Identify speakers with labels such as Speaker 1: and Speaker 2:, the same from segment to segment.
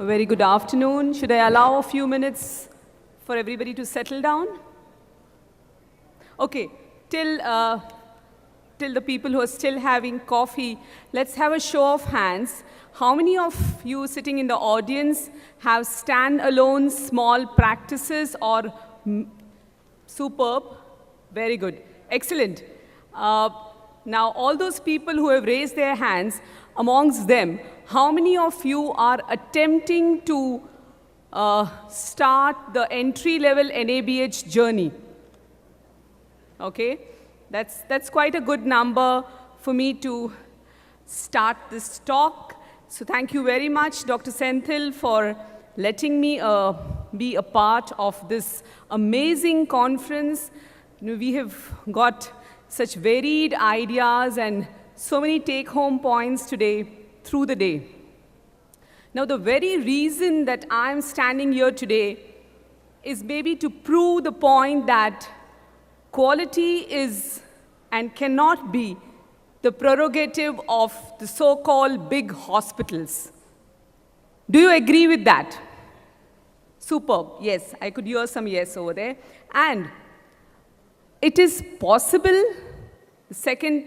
Speaker 1: A very good afternoon. Should I allow a few minutes for everybody to settle down? Okay, till the people who are still having coffee, let's have a show of hands. How many of you sitting in the audience have stand-alone small practices or superb? Very good. Excellent. Now, all those people who have raised their hands, amongst them, how many of you are attempting to start the entry-level NABH journey? Okay, that's quite a good number for me to start this talk. So thank you very much, Dr. Senthil, for letting me be a part of this amazing conference. You know, we have got such varied ideas and so many take-home points today through the day. Now, the very reason that I'm standing here today is maybe to prove the point that quality is and cannot be the prerogative of the so-called big hospitals. Do you agree with that? Superb. Yes, I could hear some yes over there. And it is possible. The second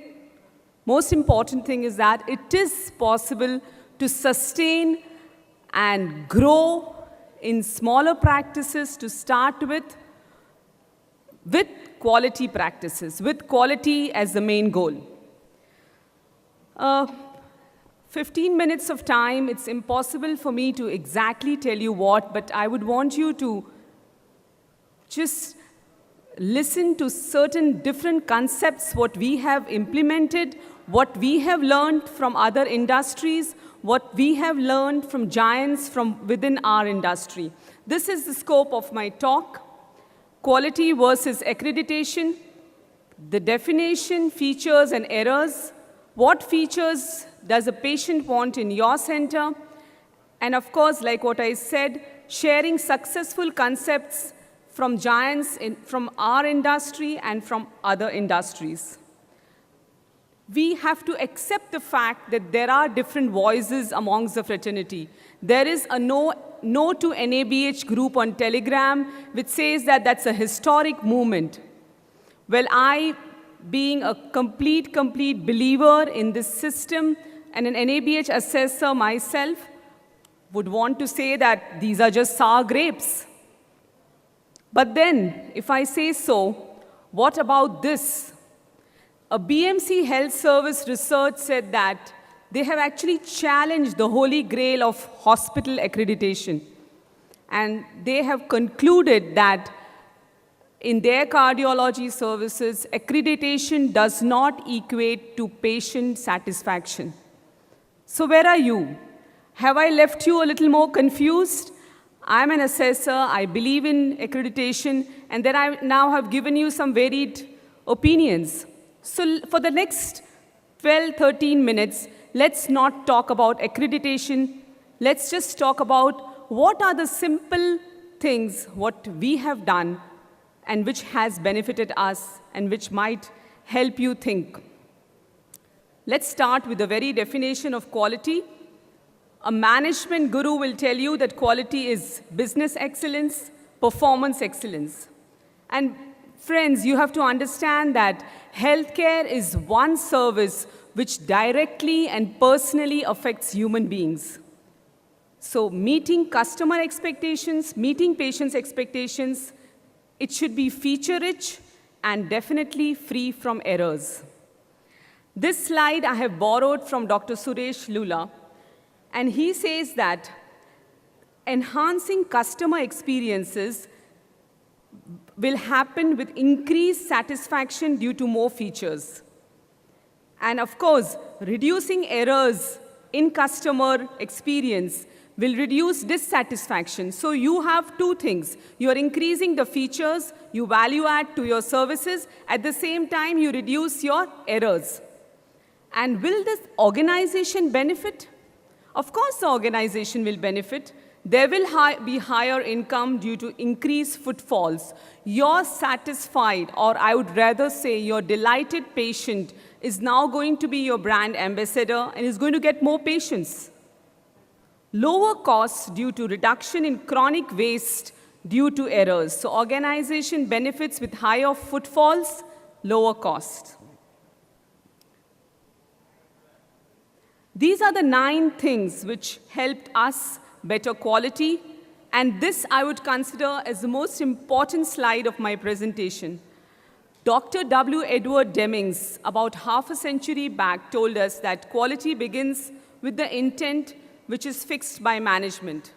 Speaker 1: most important thing is that it is possible to sustain and grow in smaller practices to start with quality practices, with quality as the main goal. 15 minutes of time, it's impossible for me to exactly tell you what, but I would want you to just listen to certain different concepts, what we have implemented, what we have learned from other industries, what we have learned from giants from within our industry. This is the scope of my talk. Quality versus accreditation, the definition, features and errors, what features does a patient want in your center, and of course, like what I said, sharing successful concepts from giants from our industry and from other industries. We have to accept the fact that there are different voices amongst the fraternity. There is a no to NABH group on Telegram which says that that's a historic movement. Well, I, being a complete believer in this system and an NABH assessor myself, would want to say that these are just sour grapes. But then, if I say so, what about this? A BMC Health Service research said that they have actually challenged the holy grail of hospital accreditation. And they have concluded that in their cardiology services, accreditation does not equate to patient satisfaction. So where are you? Have I left you a little more confused? I'm an assessor, I believe in accreditation, and then I now have given you some varied opinions. So for the next 12, 13 minutes, let's not talk about accreditation. Let's just talk about what are the simple things, what we have done, and which has benefited us, and which might help you think. Let's start with the very definition of quality. A management guru will tell you that quality is business excellence, performance excellence. And friends, you have to understand that healthcare is one service which directly and personally affects human beings. So meeting customer expectations, meeting patients' expectations, it should be feature-rich and definitely free from errors. This slide I have borrowed from Dr. Suresh Lula. And he says that enhancing customer experiences will happen with increased satisfaction due to more features. And of course, reducing errors in customer experience will reduce dissatisfaction. So you have two things. You are increasing the features, you value add to your services, at the same time you reduce your errors. And will this organization benefit? Of course, the organization will benefit. There will be higher income due to increased footfalls. Your satisfied, or I would rather say your delighted patient is now going to be your brand ambassador and is going to get more patients. Lower costs due to reduction in chronic waste due to errors. So organization benefits with higher footfalls, lower cost. These are the 9 things which helped us better quality, and this I would consider as the most important slide of my presentation. Dr. W. Edward Demings, about half a century back, told us that quality begins with the intent which is fixed by management.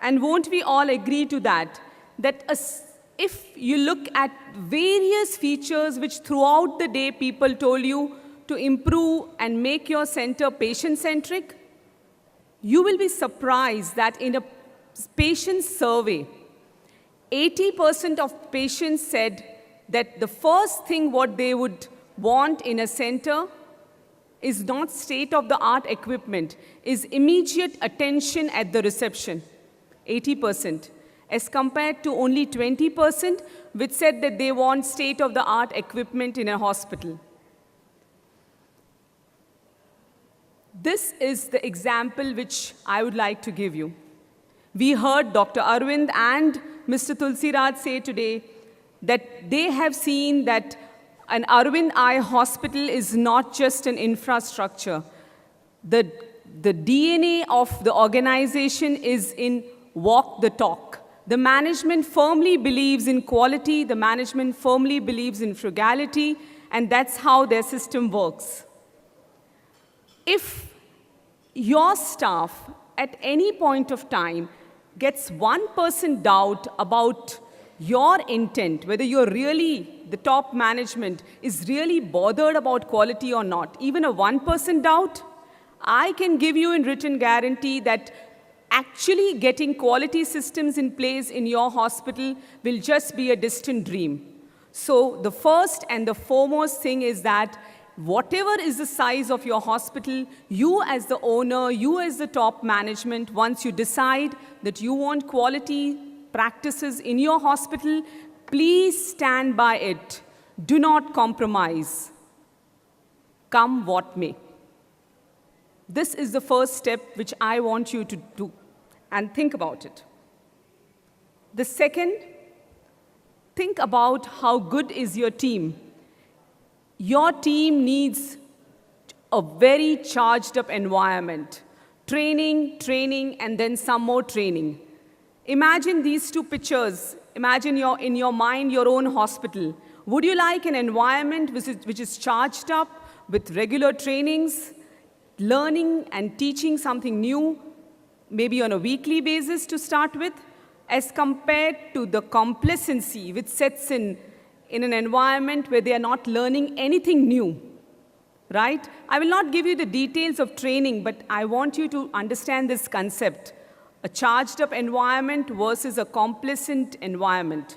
Speaker 1: And won't we all agree to that? That if you look at various features which throughout the day people told you to improve and make your center patient-centric, you will be surprised that in a patient survey, 80% of patients said that the first thing what they would want in a center is not state-of-the-art equipment, is immediate attention at the reception, 80%, as compared to only 20% which said that they want state-of-the-art equipment in a hospital. This is the example which I would like to give you. We heard Dr. Arvind and Mr. Tulsiraj say today that they have seen that an Arvind Eye Hospital is not just an infrastructure. The DNA of the organization is in walk the talk. The management firmly believes in quality, the management firmly believes in frugality, and that's how their system works. If your staff at any point of time gets 1% doubt about your intent, whether you're really, the top management is really bothered about quality or not, even a 1% doubt, I can give you in written guarantee that actually getting quality systems in place in your hospital will just be a distant dream. So the first and the foremost thing is that whatever is the size of your hospital, you as the owner, you as the top management, once you decide that you want quality practices in your hospital, please stand by it. Do not compromise. Come what may. This is the first step which I want you to do, and think about it. The second, think about how good is your team. Your team needs a very charged up environment. Training, training, and then some more training. Imagine these 2 pictures. Imagine in your mind your own hospital. Would you like an environment which is charged up with regular trainings, learning and teaching something new, maybe on a weekly basis to start with, as compared to the complacency which sets in an environment where they are not learning anything new, right? I will not give you the details of training, but I want you to understand this concept. A charged up environment versus a complacent environment.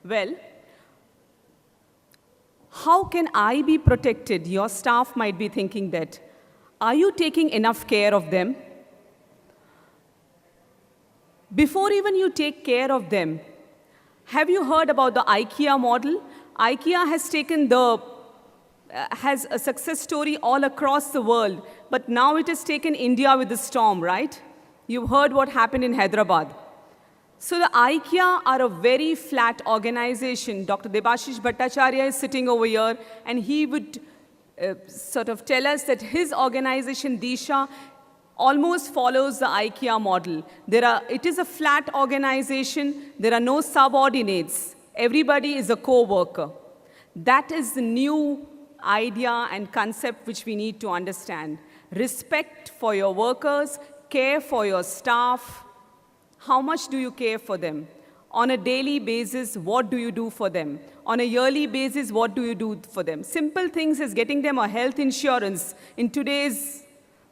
Speaker 1: Well, how can I be protected? Your staff might be thinking that. Are you taking enough care of them? Before even you take care of them, have you heard about the IKEA model? IKEA has a success story all across the world, but now it has taken India with the storm, right? You've heard what happened in Hyderabad. So the IKEA are a very flat organization. Dr. Debashish Bhattacharya is sitting over here, and he would sort of tell us that his organization, Disha, almost follows the IKEA model. It is a flat organization. There are no subordinates. Everybody is a co-worker. That is the new idea and concept which we need to understand. Respect for your workers, care for your staff. How much do you care for them? On a daily basis, what do you do for them? On a yearly basis, what do you do for them? Simple things as getting them a health insurance in today's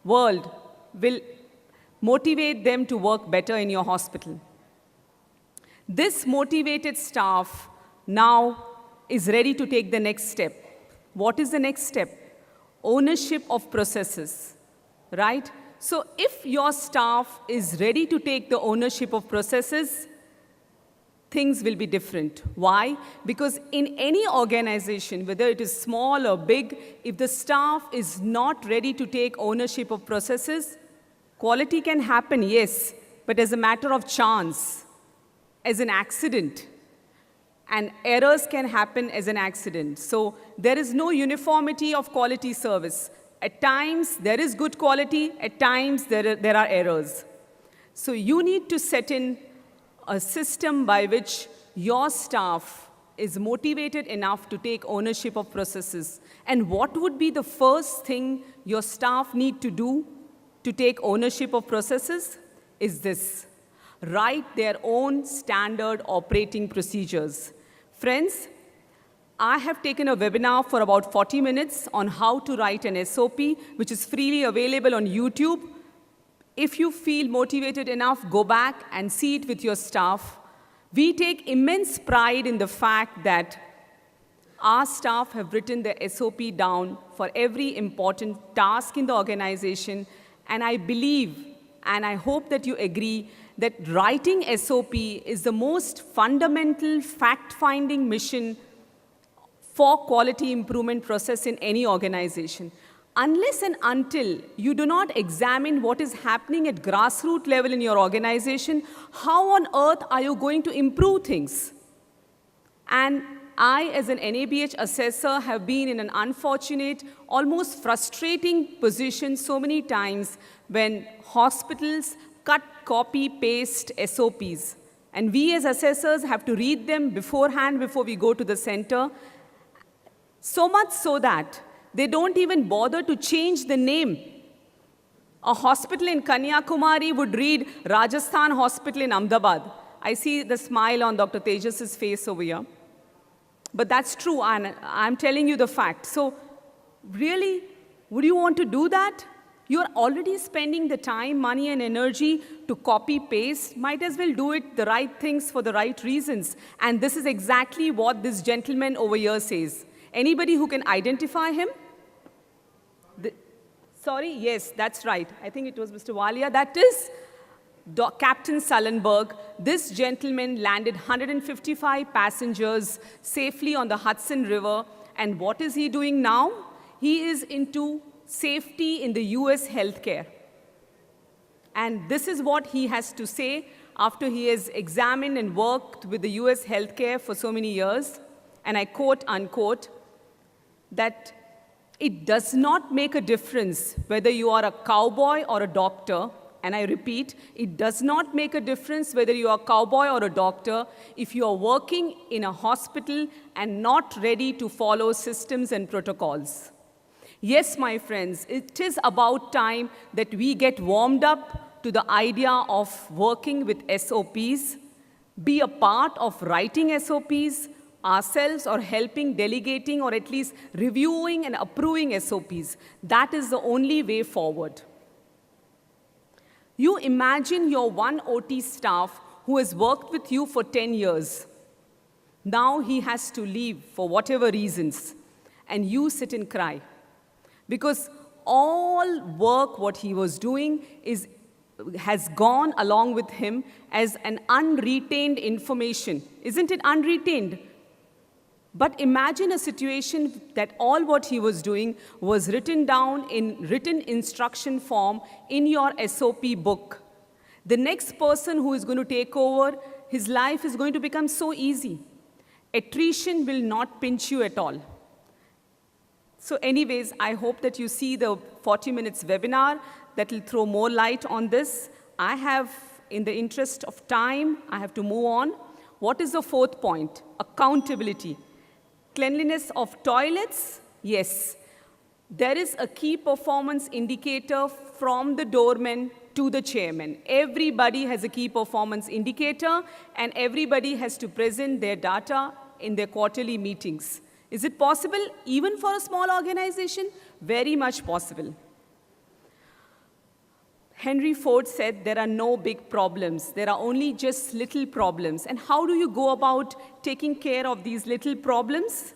Speaker 1: world will motivate them to work better in your hospital. This motivated staff now is ready to take the next step. What is the next step? Ownership of processes, right? So if your staff is ready to take the ownership of processes, things will be different. Why? Because in any organization, whether it is small or big, if the staff is not ready to take ownership of processes, quality can happen, yes, but as a matter of chance, as an accident. And errors can happen as an accident. So there is no uniformity of quality service. At times, there is good quality. At times, there are errors. So you need to set in a system by which your staff is motivated enough to take ownership of processes. And what would be the first thing your staff need to do to take ownership of processes? Is this: write their own standard operating procedures. Friends, I have taken a webinar for about 40 minutes on how to write an SOP, which is freely available on YouTube. If you feel motivated enough, go back and see it with your staff. We take immense pride in the fact that our staff have written the SOP down for every important task in the organization, and I believe, and I hope that you agree, that writing SOP is the most fundamental fact-finding mission for quality improvement process in any organization. Unless and until you do not examine what is happening at grassroots level in your organization, how on earth are you going to improve things? And I, as an NABH assessor, have been in an unfortunate, almost frustrating position so many times when hospitals cut, copy, paste SOPs. And we as assessors have to read them beforehand before we go to the center. So much so that they don't even bother to change the name. A hospital in Kanyakumari would read Rajasthan Hospital in Ahmedabad. I see the smile on Dr. Tejas's face over here. But that's true, and I'm telling you the fact. So really, would you want to do that? You're already spending the time, money, and energy to copy, paste. Might as well do it the right things for the right reasons. And this is exactly what this gentleman over here says. Anybody who can identify him? Sorry, yes, that's right. I think it was Mr. Walia. That is Captain Sullenberg. This gentleman landed 155 passengers safely on the Hudson River. And what is he doing now? He is into safety in the US healthcare. And this is what he has to say after he has examined and worked with the US healthcare for so many years. And I quote, unquote, that it does not make a difference whether you are a cowboy or a doctor. And I repeat, it does not make a difference whether you are a cowboy or a doctor if you are working in a hospital and not ready to follow systems and protocols. Yes, my friends, it is about time that we get warmed up to the idea of working with SOPs, be a part of writing SOPs ourselves, or helping, delegating, or at least reviewing and approving SOPs. That is the only way forward. You imagine your one OT staff who has worked with you for 10 years. Now he has to leave for whatever reasons, and you sit and cry. Because all work, what he was doing, has gone along with him as an unretained information. Isn't it unretained? But imagine a situation that all what he was doing was written down in written instruction form in your SOP book. The next person who is going to take over, his life is going to become so easy. Attrition will not pinch you at all. So anyways, I hope that you see the 40 minutes webinar that will throw more light on this. I have, in the interest of time, I have to move on. What is the fourth point? Accountability. Cleanliness of toilets? Yes. There is a key performance indicator from the doorman to the chairman. Everybody has a key performance indicator, and everybody has to present their data in their quarterly meetings. Is it possible even for a small organization? Very much possible. Henry Ford said there are no big problems. There are only just little problems. And how do you go about taking care of these little problems?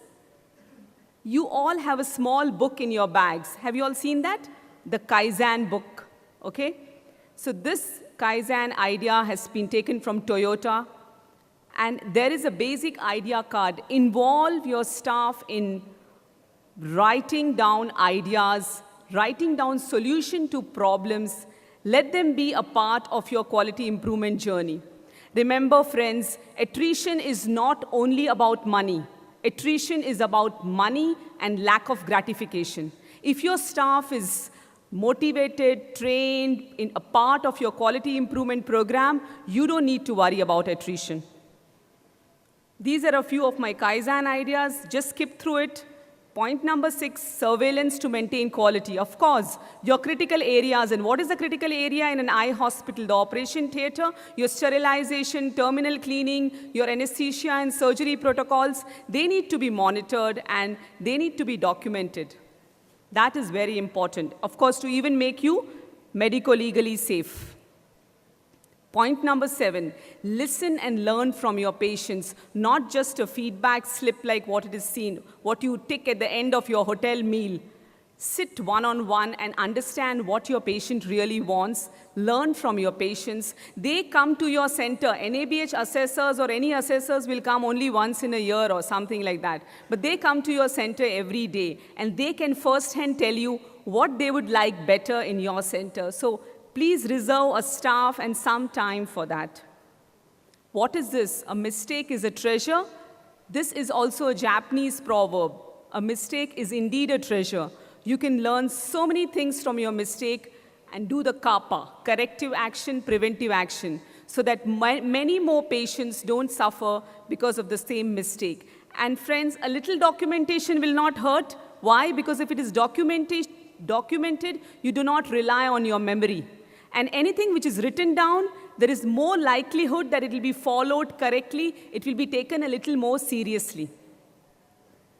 Speaker 1: You all have a small book in your bags. Have you all seen that? The Kaizen book, okay? So this Kaizen idea has been taken from Toyota, And there is a basic idea card. Involve your staff in writing down ideas, writing down solution to problems. Let them be a part of your quality improvement journey. Remember, friends, attrition is not only about money. Attrition is about money and lack of gratification. If your staff is motivated, trained, in a part of your quality improvement program, you don't need to worry about attrition. These are a few of my Kaizen ideas. Just skip through it. Point number 6, surveillance to maintain quality. Of course, your critical areas. And what is the critical area in an eye hospital? The operation theater, your sterilization, terminal cleaning, your anesthesia and surgery protocols, they need to be monitored and they need to be documented. That is very important. Of course, to even make you medico-legally safe. Point number 7, listen and learn from your patients, not just a feedback slip like what it is seen, what you tick at the end of your hotel meal. Sit one-on-one and understand what your patient really wants. Learn from your patients. They come to your center. NABH assessors or any assessors will come only once in a year or something like that. But they come to your center every day, and they can firsthand tell you what they would like better in your center. So please reserve a staff and some time for that. What is this? A mistake is a treasure. This is also a Japanese proverb. A mistake is indeed a treasure. You can learn so many things from your mistake and do the kappa, corrective action, preventive action, so that many more patients don't suffer because of the same mistake. And friends, a little documentation will not hurt. Why? Because if it is documented, you do not rely on your memory. And anything which is written down, there is more likelihood that it will be followed correctly. It will be taken a little more seriously.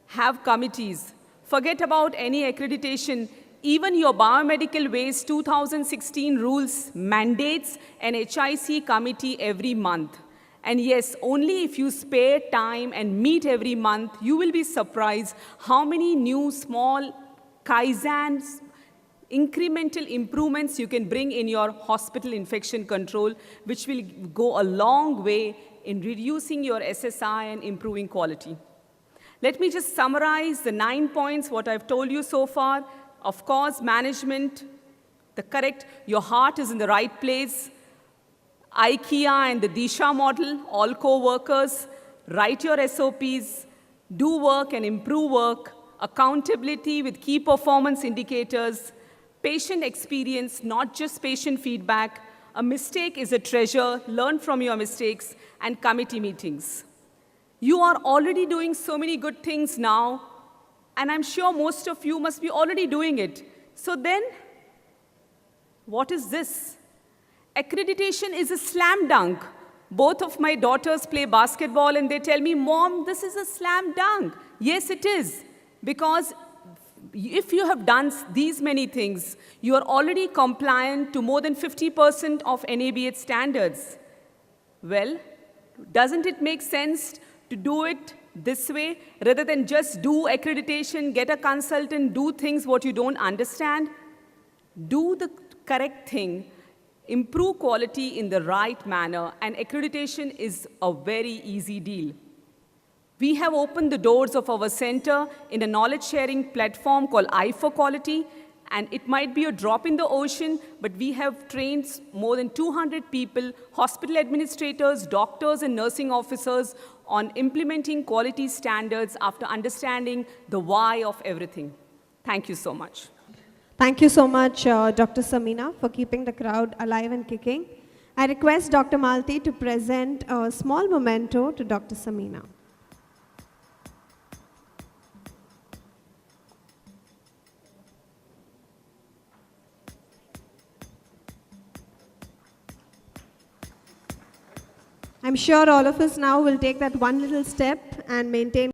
Speaker 1: Have committees. Forget about any accreditation. Even your biomedical waste 2016 rules mandates an HIC committee every month. And yes, only if you spare time and meet every month, you will be surprised how many new small Kaizens, incremental improvements you can bring in your hospital infection control, which will go a long way in reducing your SSI and improving quality. Let me just summarize the 9 points, what I've told you so far. Of course, management, your heart is in the right place. IKEA and the Disha model, all co-workers, write your SOPs, do work and improve work, accountability with key performance indicators, patient experience, not just patient feedback. A mistake is a treasure, learn from your mistakes, and committee meetings. You are already doing so many good things now, and I'm sure most of you must be already doing it. So then, what is this? Accreditation is a slam dunk. Both of my daughters play basketball, and they tell me, Mom, this is a slam dunk. Yes, it is, because if you have done these many things, you are already compliant to more than 50% of NABH standards. Well, doesn't it make sense to do it this way, rather than just do accreditation, get a consultant, do things what you don't understand? Do the correct thing, improve quality in the right manner, and accreditation is a very easy deal. We have opened the doors of our center in a knowledge-sharing platform called I for Quality, and it might be a drop in the ocean, but we have trained more than 200 people, hospital administrators, doctors, and nursing officers on implementing quality standards after understanding the why of everything. Thank you so much.
Speaker 2: Thank you so much, Dr. Samina, for keeping the crowd alive and kicking. I request Dr. Malti to present a small memento to Dr. Samina. I'm sure all of us now will take that one little step and maintain